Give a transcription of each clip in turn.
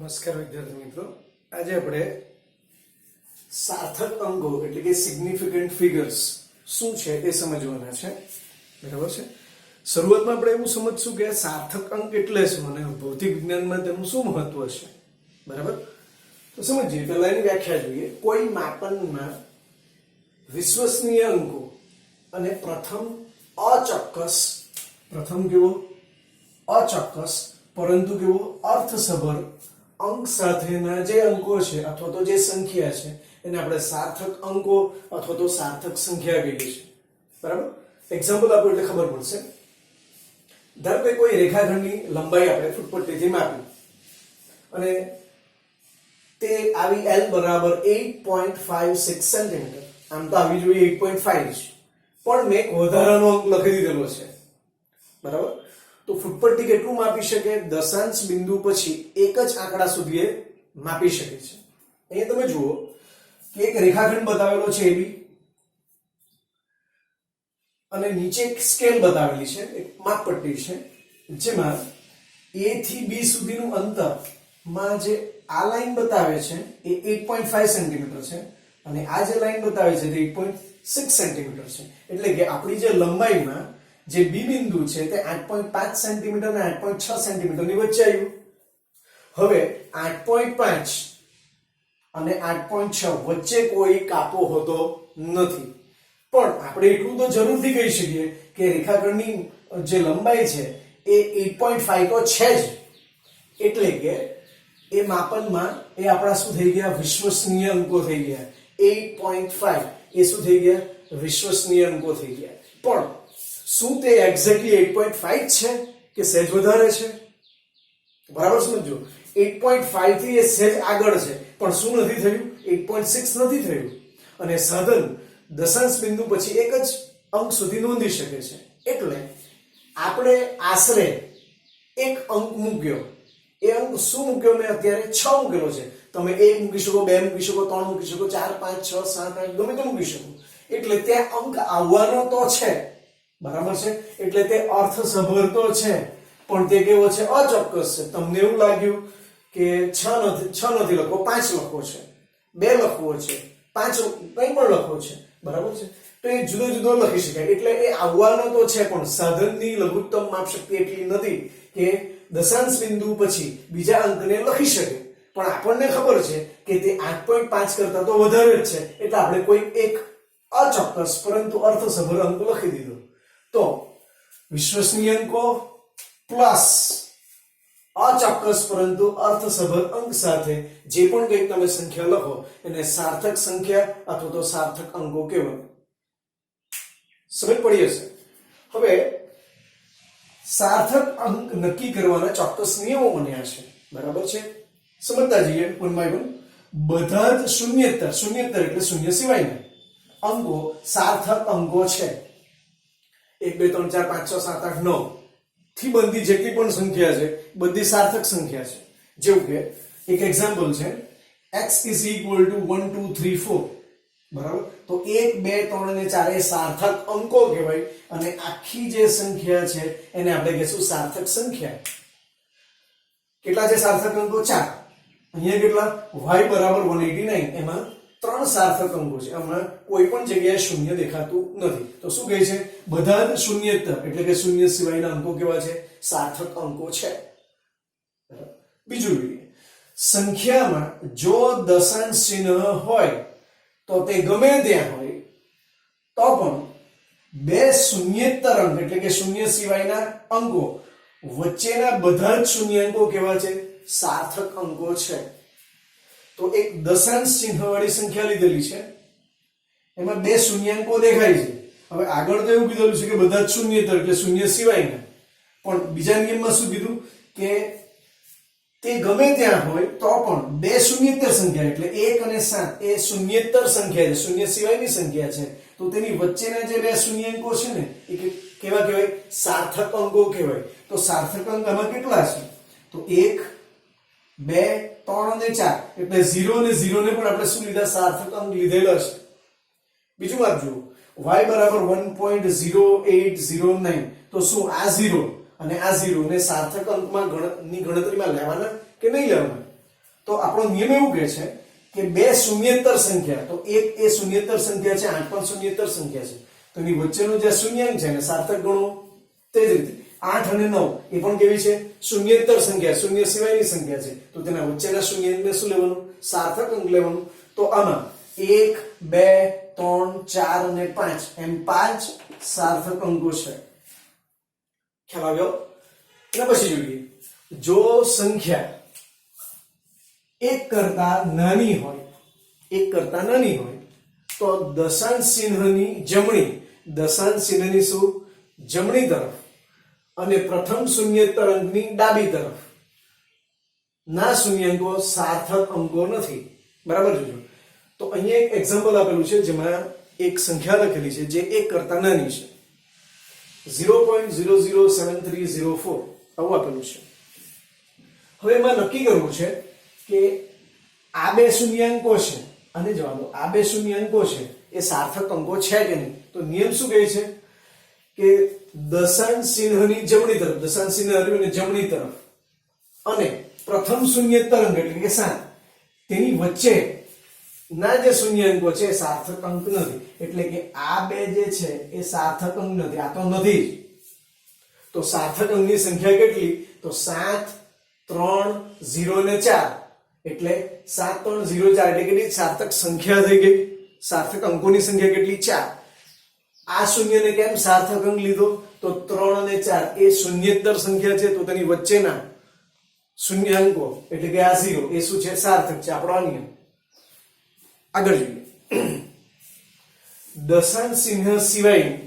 નમસ્કાર વિદ્યાર્થી મિત્રો, આજે આપણે સાર્થક અંકો એટલે કે સિગ્નિફિકન્ટ ફિગર્સ શું છે એ સમજવાના છે. બરાબર છે. શરૂઆતમાં આપણે એવું સમજશું કે સાર્થક અંક એટલે શું અને ભૌતિક વિજ્ઞાનમાં તેનું શું મહત્વ છે. બરાબર, તો સમજીએ. પહેલા એની વ્યાખ્યા જોઈએ. કોઈ માપનમાં વિશ્વસનીય અંકો અને પ્રથમ અચોક્કસ પરંતુ કેવો અર્થસભર અંક સાથેના જે અંકો છે અથવા તો જે સંખ્યા છે એને આપણે સાર્થક અંકો અથવા તો સાર્થક સંખ્યા કહીએ છીએ. બરાબર, એક્ઝામ્પલ આપો એટલે ખબર પડશે. ધારો કે કોઈ રેખાખંડની લંબાઈ આપણે ફૂટપટ્ટીથી માપી અને તે આવી L બરાબર 8.56 સેન્ટીમીટર. આમ તો આવી જોઈએ 8.5 છે, પણ મેં વધારાનો અંક લખી દીધેલો છે. બરાબર, તો ફૂટપટ્ટી કેટલું માપી શકે? દશાંશ બિંદુ પછી એક જ આંકડા સુધી એ માપી શકે છે. અહીંયા તમે જુઓ કે એક રેખાખંડ બતાવેલો છે AB અને નીચે એક સ્કેલ બતાવેલી છે, એક માપપટ્ટી છે, જેમાં A થી B સુધીનું અંતર માં જે આ લાઈન બતાવે છે એ 8.5 સેન્ટીમીટર છે અને આ જે લાઈન બતાવે છે તે 8.6 સેન્ટીમીટર છે. એટલે કે આપણી જે લંબાઈમાં જે બી બિંદુ છે તે 8.5 સેન્ટીમીટર અને 8.6 સેન્ટીમીટર ની વચ્ચે આવ્યું. હવે 8.5 અને 8.6 વચ્ચે કોઈ કાપો હોતો નથી, પણ આપણે એટલું તો જરૂરથી કહી શકીએ કે રેખાખંડની જે લંબાઈ છે એ 8.5 તો છે જ. એટલે કે એ માપનમાં એ આપણા શું થઈ ગયા? વિશ્વસનીય અંકો થઈ ગયા. 8.5 એ શું થઈ ગયા? વિશ્વસનીય અંકો થઈ ગયા. પણ શું તે એક્ઝેક્ટલી 8.5 છે કે સહેજ વધારે છે? બરાબર સમજો. 8.5 થી એ સહેજ આગળ છે, પણ શું નથી થયું? 8.6 નથી થયું. અને સાધન દશાંશ બિંદુ પછી એક જ અંક સુધી નોંધી શકે છે. એટલે આપણે આશરે એક અંક મૂક્યો. એ અંક શું મૂક્યો? મેં અત્યારે 6 મૂકેલો છે. તમે 1 મૂકી શકો, 2 મૂકી શકો, 3 મૂકી શકો, 4 5 6 7 8 ગમે તે મૂકી શકો. એટલે ત્યાં અંક આવવાનો તો છે. બરાબર છે. એટલે તે અર્થસભર તો છે, પણ તે કેવો છે? અચોક્કસ છે. તમને એવું લાગ્યું કે 6 નથી લખવો, 5 લખવો છે, 2 લખવો છે, 5 કંઈ પણ લખવો છે. બરાબર છે. તો એ જુદો જુદો લખી શકાય. એટલે એ આવવાનો તો છે, પણ સાધનની લઘુત્તમ માપ શક્તિ એટલી નથી કે દશાંશ બિંદુ પછી બીજા અંકને લખી શકે. પણ આપણને ખબર છે કે તે 8.5 કરતા તો વધારે જ છે, એટલે આપણે કોઈ એક અચોક્કસ પરંતુ અર્થસભર અંક લખી દીધો. તો વિશ્વસનીય અંકો પ્લસ અચોક્કસ પરંતુ અર્થસભર અંક સાથે જે પણ કંઈક તમે સંખ્યા લખો એને સાર્થક સંખ્યા અથવા તો સાર્થક અંકો કહેવાય. સમજ પડી હશે. હવે સાર્થક અંક નક્કી કરવાના ચોક્કસ નિયમો બન્યા છે. બરાબર છે. સમજતા જઈએ one by one. બધા જ શૂન્યેતર એટલે શૂન્ય સિવાયના અંકો સાર્થક અંકો છે. 1 2 3 4 5 6 7 8 9 થી બધી જેટલી પણ સંખ્યા છે બધી સાર્થક સંખ્યા છે. જેવું કે એક એક્ઝામ્પલ છે x = 1 2 3 4. બરાબર, તો 1 2 3 અને 4 એ સાર્થક અંકો કહેવાય અને આખી જે સંખ્યા છે એને આપણે કહીશું સાર્થક સંખ્યા. કેટલા છે સાર્થક અંકો? 4. અહીંયા કેટલા? y = 189. એમાં 3 સાર્થક અંકો છે. હમણાં કોઈ પણ જગ્યાએ શૂન્ય દેખાતું નથી. તો શું કહે છે? બધા જ શૂન્યેતર એટલે કે શૂન્ય સિવાયના અંકો કેવા છે? સાર્થક અંકો છે. બીજું જોઈએ, સંખ્યામાં જો દશાંશ ચિહ્ન હોય તો તે ગમે ત્યાં હોય તો પણ બે શૂન્યેતર અંક એટલે કે શૂન્ય સિવાયના અંકો વચ્ચેના બધા જ શૂન્યાંકો કેવા છે? સાર્થક અંકો છે. તો એક દશાંશ ચિહ્ન વાળી સંખ્યા લીધેલી છે, એમાં બે શૂન્યાંકો દેખાય છે. હવે આગળ તો એવું કીધેલું છે કે બધા જ શૂન્યેતર એટલે શૂન્ય સિવાયના, પણ બીજા નિયમમાં શું કીધું કે તે ગમે ત્યાં હોય તો પણ બે શૂન્યેતર સંખ્યા એટલે 1 અને 7 એ શૂન્યેતર સંખ્યા છે, શૂન્ય સિવાયની સંખ્યા છે. તો તેની વચ્ચેના જે બે શૂન્યાંકો છે ને એ કેવા કહેવાય? સાર્થક અંકો કહેવાય. તો સાર્થક અંક આમાં કેટલા છે? તો 1 2 3 અને 4 એટલે 0 અને 0 ને પણ આપણે શું લીધા? સાર્થક અંક લીધેલા છે. બીજું વાત જુઓ, y = 1.0809. તો શું આ 0 અને આ 0 ને સાર્થક અંકમાં ની ગણતરીમાં લેવાના કે નહીં લેવાના? તો આપણો નિયમ એવું કહે છે કે બે શૂન્યેતર સંખ્યા, તો એક એ શૂન્યેતર સંખ્યા છે, 8 પણ શૂન્યેતર સંખ્યા છે, તો એની વચ્ચેનો જે શૂન્યાંક છે એને સાર્થક ગણવો. તે જ રીતે 8 અને 9 એ પણ કેવી છે? શૂન્યેતર સંખ્યા, શૂન્ય સિવાયની સંખ્યા છે, તો તેના વચ્ચેના શૂન્યાંકને શું લેવાનું? સાર્થક અંક લેવાનું. તો આમાં 1 2 3 4 અને 5 એમ 5 સાર્થક અંકો છે. ખ્યાલ આવ્યો? એના પછી જોઈએ, જો સંખ્યા 1 કરતા નાની હોય, 1 કરતા નાની હોય તો દશાંશ ચિહ્નની જમણી, દશાંશ ચિહ્નની શું? જમણી તરફ અને પ્રથમ શૂન્યેતર અંકની ડાબી તરફ ના શૂન્યાંકો સાર્થક અંકો નથી. બરાબર જોજો. તો અહીંયા એક એક્ઝામ્પલ આપેલું છે જેમાં એક સંખ્યા લખેલી છે જે 1 કરતા નાની છે, 0.007304 આવું આપેલું છે. હવે એમાં નક્કી કરવું છે કે આ બે શૂન્યાંકો છે અને જવા દો, આ બે શૂન્યાંકો છે એ સાર્થક અંકો છે કે નહીં. તો નિયમ શું કહે છે કે દશાંશ ચિહ્નની જમણી તરફ, દશાંશ ચિહ્ન હરિયું અને જમણી તરફ અને પ્રથમ શૂન્યેતર અંક એટલે કે 7 તેની વચ્ચે ના જે શૂન્યાંકો છે એ સાર્થક અંક નથી. એટલે કે આ બે જે છે એ સાર્થક અંક નથી, આ તો નથી જ. તો સાર્થક અંકની સંખ્યા કેટલી? તો 7 3 0 અને 4 એટલે 7 3 0 4 એટલે કેટલી સાર્થક સંખ્યા થઈ ગઈ? સાર્થક અંકોની સંખ્યા કેટલી? 4. આ શૂન્યને કેમ સાર્થક અંક લીધો? તો 3 અને 4 એ શૂન્યેતર સંખ્યા છે, તો તેની વચ્ચેના શૂન્યાંકો એટલે કે આ 0 એ શું છે? સાર્થક છે. આપણો આ નિયમ. આગળ જોઈએ, દશાંશ ચિહ્ન સિવાયની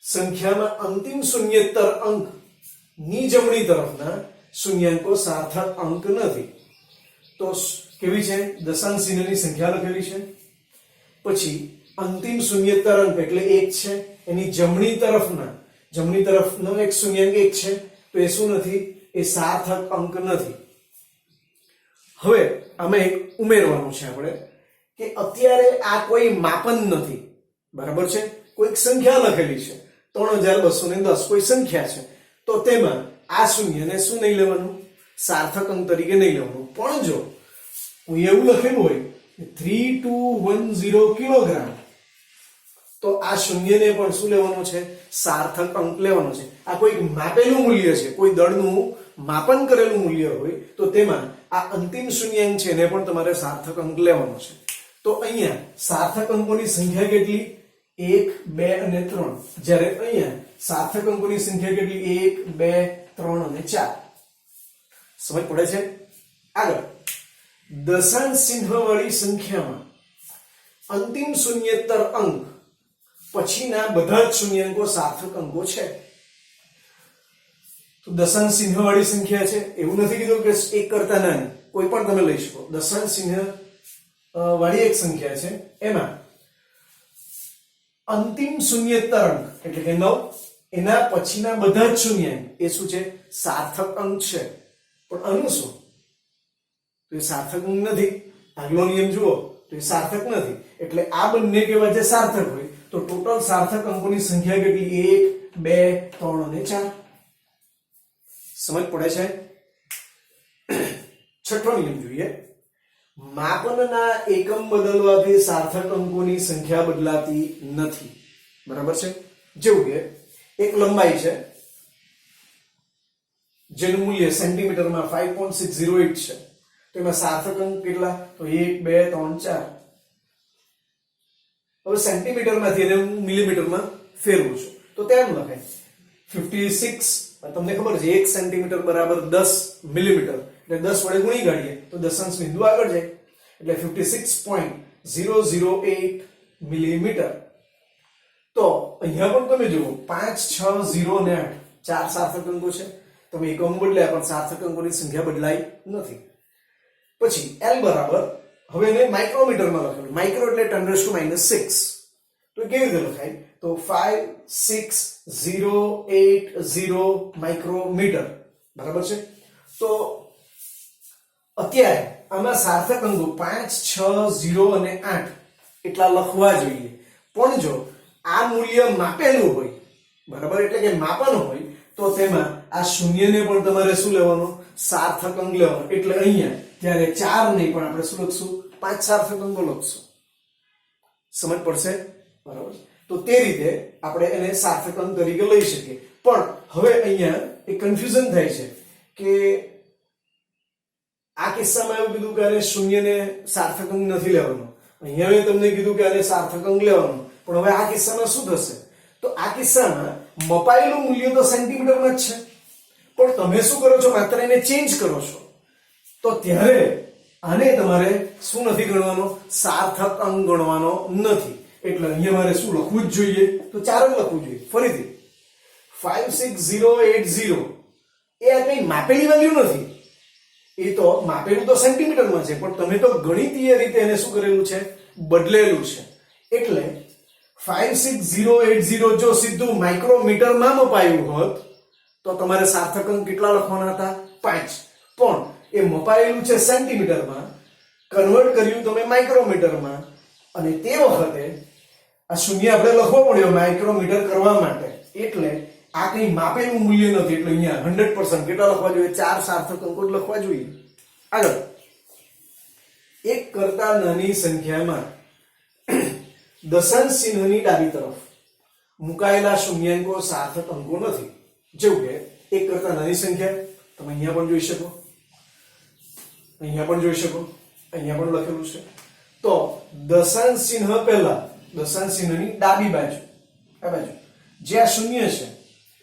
સંખ્યામાં અંતિમ શૂન્યેતર અંક ની જમણી તરફના શૂન્યાંકો સાર્થક અંક નથી. તો કેવી છે? દશાંશ ચિહ્નની સંખ્યા લખેલી છે, પછી અંતિમ શૂન્યેતર અંક એટલે 1 છે, એની જમણી તરફનો એક શૂન્યાંક 1 છે, તો એ શું નથી? એ સાર્થક અંક નથી. હવે આમાં એક ઉમેરવાનું છે આપણે કે અત્યારે આ કોઈ માપન નથી. બરાબર છે? કોઈક સંખ્યા લખેલી છે 3210 કોઈ સંખ્યા છે, તો તેમાં આ શૂન્યને શું નહીં લેવાનું? સાર્થક અંક તરીકે નહીં લેવાનું. પણ જો એવું લખેલું હોય 3210 કિલોગ્રામ, તો આ શૂન્યને પણ શું લેવાનું છે? સાર્થક અંક લેવાનો છે. આ કોઈ માપેલું મૂલ્ય છે, કોઈ દળનું માપન કરેલું મૂલ્ય હોય તો તેમાં આ અંતિમ શૂન્યાંક છે એને પણ તમારે સાર્થક અંક લેવાનો છે. તો અહીંયા સાર્થક અંકોની સંખ્યા કેટલી? 1 2 અને 3, જ્યારે અહીંયા સાર્થક અંકોની સંખ્યા કેટલી? 1 2 3 અને 4. સમજ પડે છે? આગળ, દશાંશ ચિહ્ન વાળી સંખ્યામાં અંતિમ શૂન્યેતર અંક પછીના બધા જ શૂન્યાંકો સાર્થક અંકો છે. તો દશાંશ ચિહ્ન વાળી સંખ્યા છે, એવું નથી કીધું કે 1 કરતા નાની, કોઈ પણ તમે લઈ શકો. દશાંશ ચિહ્ન વાળી એક સંખ્યા છે, એમાં અંતિમ શૂન્યેતર અંક એટલે કે 9, એના પછીના બધા જ શૂન્યાંક એ શું છે? સાર્થક અંક છે. પણ આનું શું? તો એ સાર્થક અંક નથી. આગલો નિયમ જુઓ તો એ સાર્થક નથી. એટલે આ બંને કેવા છે? સાર્થક હોય. તો ટોટલ સાર્થક અંકોની સંખ્યા કેટલી? 1 2 3 અને 4. સમજ પડે છે? છઠ્ઠો નિયમ જોઈએ, માપનના એકમ બદલવાથી સાર્થક અંકોની સંખ્યા બદલાતી નથી. બરાબર છે? જેવું કે એક લંબાઈ છે જેનું મૂલ્ય સેન્ટીમીટરમાં 5.608 છે, તો એમાં સાર્થક અંક કેટલા? તો 1 2 3 4. હવે સેન્ટીમીટરમાંથી એને હું મિલીમીટરમાં ફેરવું છું તો તેમ લખાય 56. તમને ખબર છે 1 સેન્ટીમીટર બરાબર 10 મિલીમીટર, એટલે 10 વડે ગુણી કાઢીએ તો દશાંશ બિંદુ આગળ જાય એટલે 56.008 મિલીમીટર. તો અહીંયા પણ તમે જુઓ 5 6 0 અને 8 ચાર સાર્થક અંકો છે. તમે એકમ બદલ્યા પણ સાર્થક અંકોની સંખ્યા બદલાઈ નથી. પછી L બરાબર, હવે એને માઇક્રોમીટરમાં લખેલું. માઇક્રો એટલે 10⁻⁶. તો કેવી રીતે લખાય? તો 56080 માઇક્રોમીટર. બરાબર છે? તો અત્યારે આમાં સાર્થક અંકો 5 6 0 અને 8 એટલા લખવા જોઈએ. પણ જો આ મૂલ્ય માપેલું હોય, બરાબર, એટલે કે માપન હોય, તો તેમાં આ શૂન્યને પણ તમારે શું લેવાનો, સાર્થક અંક લેવાનો. એટલે અહીંયા ત્યારે 4 નહીં પણ આપણે શું લખશું, 5 સાર્થક અંકો લખશું. સમજ પડશે? બરાબર. તો તે રીતે આપણે એને સાર્થક અંક તરીકે લઈ શકીએ. પણ હવે અહીંયા એક કન્ફ્યુઝન થાય છે કે આ કિસ્સામાં એવું કીધું કે આને શૂન્યને સાર્થક અંક નથી લેવાનો, અહીંયા મેં તમને કીધું કે આને સાર્થક અંક લેવાનો. પણ હવે આ કિસ્સામાં શું થશે? તો આ કિસ્સામાં મપાયેલું મૂલ્ય તો સેન્ટીમીટરમાં જ છે, પણ તમે શું કરો છો, માત્ર એને ચેન્જ કરો છો. તો ત્યારે આને તમારે શું નથી ગણવાનો, સાર્થક અંક ગણવાનો નથી. એટલે અહીંયા મારે શું લખવું જ જોઈએ, તો 4 જ લખવું જોઈએ. ફરીથી 56080 એ આ કઈ માપેલી વેલ્યુ નથી, એ તો માપેલું તો સેન્ટીમીટરમાં છે, પણ તમે તો ગણિતીય રીતે એને શું કરેલું છે, બદલેલું છે. એટલે 56080 જો સીધું માઇક્રોમીટરમાં મપાયું હોત તો તમારે સાર્થક અંક કેટલા લખવાના હતા, 5. પણ એ મપાયેલું છે સેન્ટીમીટરમાં, કન્વર્ટ કર્યું તમે માઇક્રોમીટરમાં, અને તે વખતે આ શૂન્ય આપણે લખવો પડ્યો માઇક્રોમીટર કરવા માટે. એટલે આ કઈ માપેલું મૂલ્ય નથી. એટલે અહીંયા 100% કેટલા લખવા જોઈએ, 4 સાર્થક અંકો જ લખવા જોઈએ. આગળ, એક કરતા નાની સંખ્યામાં દશાંશ ચિહ્નની ડાબી તરફ મુકાયેલા શૂન્યાંકો સાર્થક અંકો નથી. જેવું કે એક કરતા નાની સંખ્યા તમે અહીંયા પણ જોઈ શકો, અહીંયા પણ જોઈ શકો, અહીંયા પણ લખેલું છે. તો દશાંશ ચિહ્ન પહેલા, દશાંશ ચિહ્નની ડાબી બાજુ, આ બાજુ જે આ શૂન્ય છે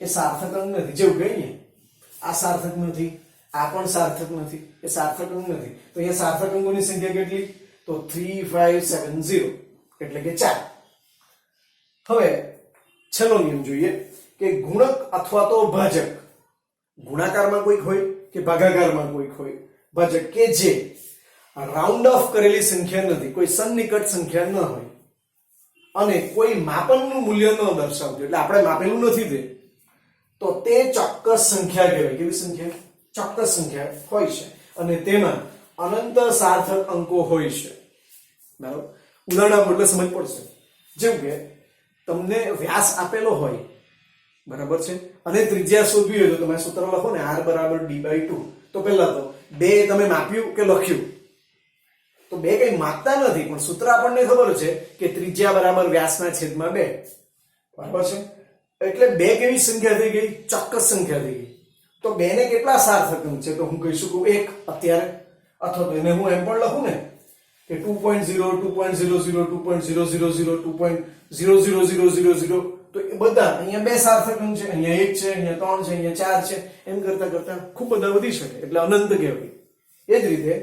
એ સાર્થક અંક નથી. જેવું કે અહીંયા આ સાર્થક નથી, આ પણ સાર્થક નથી, એ સાર્થક અંક નથી. તો અહીંયા સાર્થક અંકોની સંખ્યા કેટલી, તો 3570 એટલે કે 4. હવે છેલ્લો નિયમ જોઈએ કે ગુણક અથવા તો ભાજક, ગુણાકારમાં કોઈક હોય કે ભાગાકારમાં કોઈક હોય, ભાજક કે જે રાઉન્ડ ઓફ કરેલી સંખ્યા નથી, કોઈ સન્નિકટ સંખ્યા ન હોય અને કોઈ માપનનું મૂલ્ય ન દર્શાવતું, એટલે આપણે માપેલું નથી તે, તો તે ચોક્કસ સંખ્યા કહેવાય. કેવી સંખ્યા? ચોક્કસ સંખ્યા હોય છે અને તેમાં અનંત સાર્થક અંકો હોય છે. બરાબર? ઉદાહરણ આપો એટલે સમજ પડશે. જેવું કે તમને વ્યાસ આપેલો હોય, બરાબર છે, અને ત્રિજ્યા શોધવી હોય તો તમે સૂત્ર લખો ને, r = d/2. તો પહેલા તો બે તમે માપ્યું કે લખ્યું? તો બે કઈ માપતા નથી, પણ સૂત્ર આપણને ખબર છે કે ત્રિજ્યા બરાબર વ્યાસના છેદમાં 2. બરાબર છે? એટલે બે કેવી સંખ્યા થઈ ગઈ? ચોક્કસ સંખ્યા થઈ ગઈ. તો બે ને કેટલા સાર્થક અંક છે? તો હું કહી શકું 1 અત્યારે, અથવા તો એને હું એમ પણ લખું ને કે 2.0 2.00 2.000 2.00000. તો એ બધા અહીંયા બે સાર્થક અંક છે, અહીંયા 1 છે, અહીંયા 3 છે, અહીંયા 4 છે. એમ કરતા કરતા ખૂબ બધા વધી શકે, એટલે અનંત કહેવાય. એ જ રીતે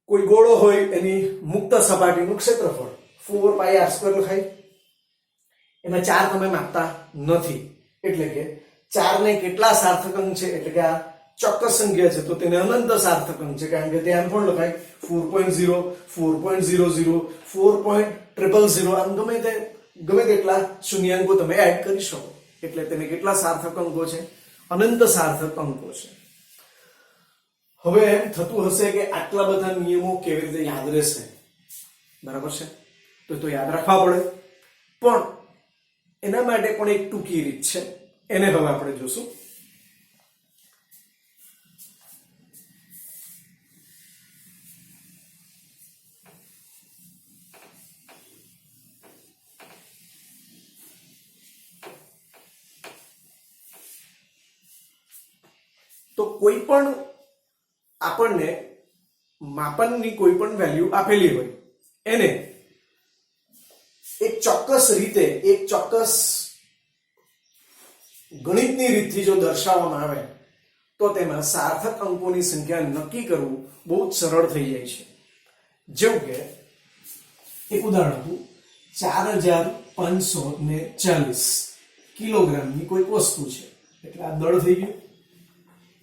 કોઈ ગોળો હોય, એની મુક્ત સપાટીનું ક્ષેત્રફળ 4πr² લખાય. એમાં 4 તમે માપતા નથી, એટલે કે 4 ને કેટલા સાર્થક અંક છે, એટલે કે આ ચોક્કસ સંખ્યા છે તો તેને અનંત સાર્થક અંક છે, કારણ કે ત્યાં પણ લખાય 4.0 4.00 4.000. આમ ગમે તેટલા શૂન્યાંકો તમે એડ કરી શકો. એટલે તેને કેટલા સાર્થક અંકો છે? અનંત સાર્થક અંકો છે. હવે એમ થતું હશે કે આટલા બધા નિયમો કેવી રીતે યાદ રહેશે? બરાબર છે? તો યાદ રાખવા પડે, પણ એના માટે પણ એક ટૂંકી રીત છે, એને હવે આપણે જોશું. તો કોઈ પણ આપણને માપનની કોઈ પણ વેલ્યુ આપેલી હોય, એને એક ચોક્કસ રીતે, એક ચોક્કસ ગણિતની રીતથી જો દર્શાવવામાં આવે તો તેમાં સાર્થક અંકોની સંખ્યા નક્કી કરવું બહુ જ સરળ થઈ જાય છે. જેવું કે એક ઉદાહરણ આપું, 4540 કિલોગ્રામની કોઈ વસ્તુ છે, એટલે આ દળ થઈ ગયું.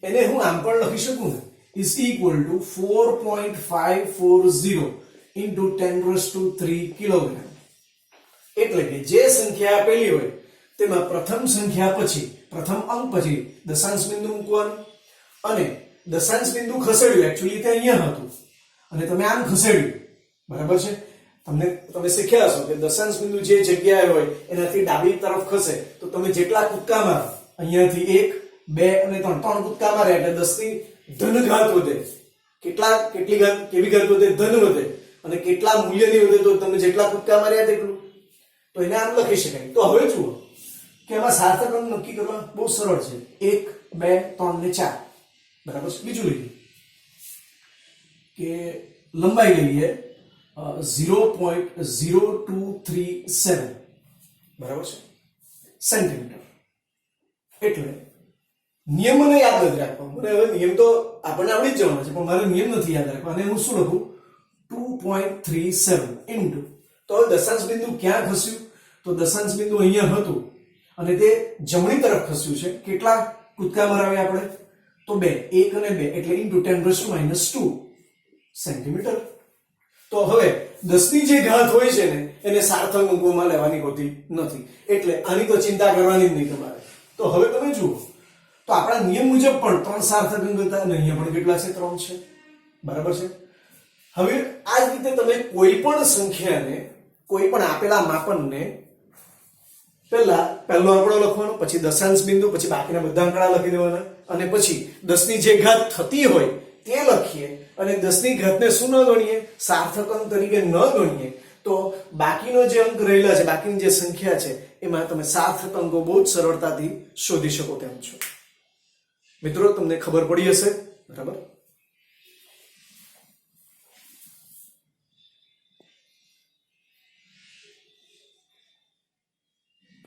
એને હું આમ પણ લખી શકું ને, is equal to 4.540 into 10⁻³ kilogram. એટલે કે જે સંખ્યા આપેલી હોય તેમાં પ્રથમ સંખ્યા પછી, પ્રથમ અંક પછી દશાંશ બિંદુ મૂકવાનું, અને દશાંશ બિંદુ ખસેડ્યું, એકચ્યુઅલી તે અહીંયા હતું અને તમે આમ ખસેડ્યું. બરાબર છે? તમે શીખ્યા છો કે દશાંશ બિંદુ જે જગ્યાએ હોય એનાથી ડાબી તરફ ખસે તો તમે જેટલા કૂદકા મારો, અહીંયાથી 1 2 અને 3 ત્રણ કૂદકા માર્યા એટલે 10 ની ધન ઘાત વધે. કેટલી ઘાત, કેવી ઘાત વધે? ધન વધે. અને કેટલા મૂલ્યની વધે? તો તમે જેટલા કૂદકા માર્યા તેટલું. તો એને આમ લખી શકાય. તો હવે જુઓ કે આમાં સાર્થક અંક નક્કી કરવા બહુ સરળ છે. 1 2 3 ને 4 બરાબર છે. બીજું લઈએ કે લંબાઈ લઈએ 0.0237 બરાબર છે સેન્ટીમીટર. એટલે નિયમોને યાદ નથી રાખવા. મને હવે નિયમ તો આપણને આવડી જ જવાના છે, પણ મારે નિયમ નથી યાદ રાખવા. અને હું શું લખું? 2.37 ઇન્ટુ, તો હવે દશાંશ બિંદુ ક્યાં ખસ્યું? તો દશાંશ બિંદુ અહીંયા હતું અને તે જમણી તરફ ખસ્યું છે. કેટલા કૂદકા મરાવ્યા આપણે? તો 2, 1 અને 2 એટલે ઇન્ટુ 10⁻² સેન્ટીમીટર. તો હવે 10 ની જે ઘાત હોય છે ને એને સાર્થક અંકોમાં લેવાની હોતી નથી. એટલે આની તો ચિંતા કરવાની જ નહીં તમારે. તો હવે તમે જુઓ તો આપણા નિયમ મુજબ પણ 3 સાર્થક અંક હતા અને અહીંયા પણ કેટલા છે? 3 છે. બરાબર છે. હવે આ જ રીતે તમે કોઈ પણ સંખ્યાને, કોઈ પણ આપેલા માપનને પહેલો આંકડો લખવાનો, પછી દશાંશ બિંદુ, પછી બાકીના બધા આંકડા લખી દેવાના અને પછી 10 ની જે ઘાત થતી હોય તે લખીએ અને 10 ની ઘાતને શું ન ગણીએ? સાર્થક અંક તરીકે ન ગણીએ. તો બાકીનો જે અંક રહેલા છે, બાકીની જે સંખ્યા છે એમાં તમે સાર્થક અંકો બહુ જ સરળતાથી શોધી શકો તેમ છો. મિત્રો તમને ખબર પડી હશે, બરાબર?